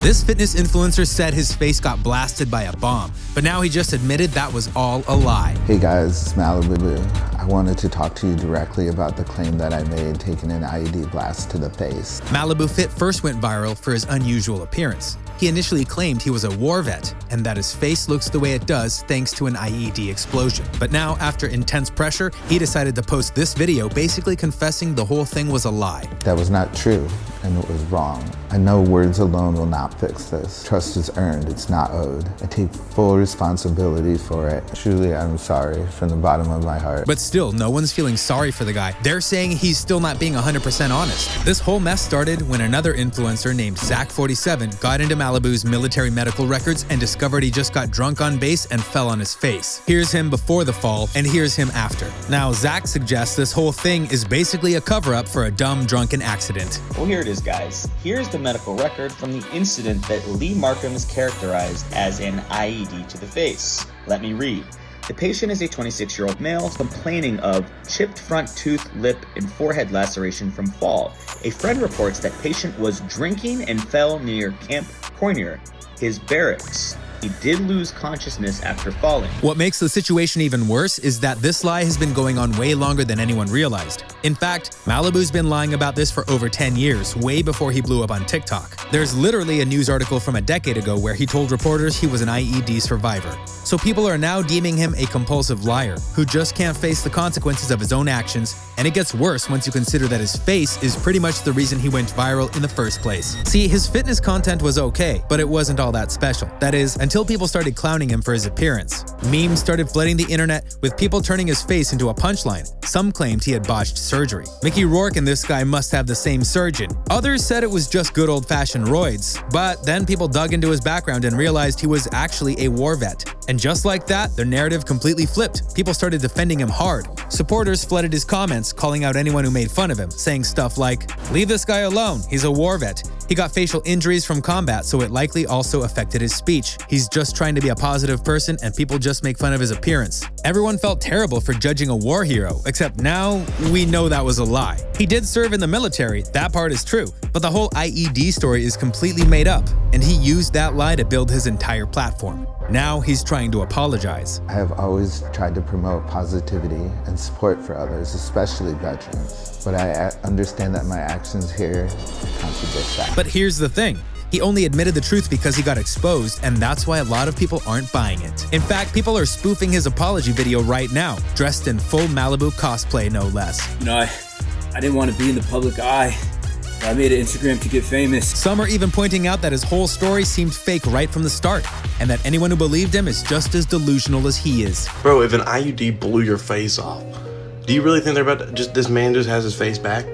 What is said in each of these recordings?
This fitness influencer said his face got blasted by a bomb, but now he just admitted that was all a lie. Hey guys, it's Malibu. I wanted to talk to you directly about the claim that I made taking an IED blast to the face. MalibuFit first went viral for his unusual appearance. He initially claimed he was a war vet and that his face looks the way it does thanks to an IED explosion. But now, after intense pressure, he decided to post this video basically confessing the whole thing was a lie. That was not true, and it was wrong. I know words alone will not fix this. Trust is earned, it's not owed. I take full responsibility for it. Truly, I'm sorry from the bottom of my heart. But still, no one's feeling sorry for the guy. They're saying he's still not being 100% honest. This whole mess started when another influencer named Zach47 got into Malibu's military medical records and discovered he just got drunk on base and fell on his face. Here's him before the fall, and here's him after. Now, Zach suggests this whole thing is basically a cover-up for a dumb drunken accident. Well, here it is, guys. Here's the medical record from the incident that Lee Markham is characterized as an IED to the face. Let me read. The patient is a 26-year-old male complaining of chipped front tooth, lip, and forehead laceration from fall. A friend reports that patient was drinking and fell near Camp Cournier, his barracks. He did lose consciousness after falling. What makes the situation even worse is that this lie has been going on way longer than anyone realized. In fact, Malibu's been lying about this for over 10 years, way before he blew up on TikTok. There's literally a news article from a decade ago where he told reporters he was an IED survivor. So people are now deeming him a compulsive liar who just can't face the consequences of his own actions, and it gets worse once you consider that his face is pretty much the reason he went viral in the first place. See, his fitness content was okay, but it wasn't all that special. That is, until people started clowning him for his appearance. Memes started flooding the internet with people turning his face into a punchline. Some claimed he had botched surgery. Mickey Rourke and this guy must have the same surgeon. Others said it was just good old-fashioned roids, but then people dug into his background and realized he was actually a war vet. And just like that, their narrative completely flipped. People started defending him hard. Supporters flooded his comments, calling out anyone who made fun of him, saying stuff like, "Leave this guy alone, he's a war vet. He got facial injuries from combat, so it likely also affected his speech. He's just trying to be a positive person and people just make fun of his appearance." Everyone felt terrible for judging a war hero, except now we know that was a lie. He did serve in the military, that part is true, but the whole IED story is completely made up, and he used that lie to build his entire platform. Now he's trying to apologize. I have always tried to promote positivity and support for others, especially veterans. But I understand that my actions here contradict that. But here's the thing. He only admitted the truth because he got exposed, and that's why a lot of people aren't buying it. In fact, people are spoofing his apology video right now, dressed in full Malibu cosplay, no less. You know, I didn't want to be in the public eye. I made an Instagram to get famous. Some are even pointing out that his whole story seemed fake right from the start, and that anyone who believed him is just as delusional as he is. Bro, if an IUD blew your face off, do you really think they're about to this man just has his face back?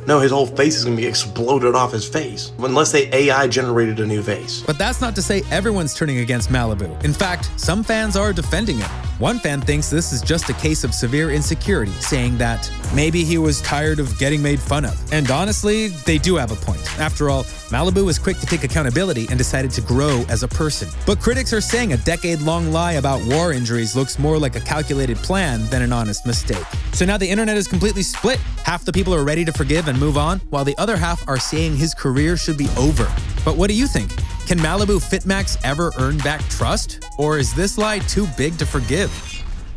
No, his whole face is gonna be exploded off his face, unless they AI generated a new face. But that's not to say everyone's turning against Malibu. In fact, some fans are defending him. One fan thinks this is just a case of severe insecurity, saying that maybe he was tired of getting made fun of. And honestly, they do have a point. After all, Malibu was quick to take accountability and decided to grow as a person. But critics are saying a decade-long lie about war injuries looks more like a calculated plan than an honest mistake. So now the internet is completely split. Half the people are ready to forgive and move on, while the other half are saying his career should be over. But what do you think? Can Malibu FitMax ever earn back trust? Or is this lie too big to forgive?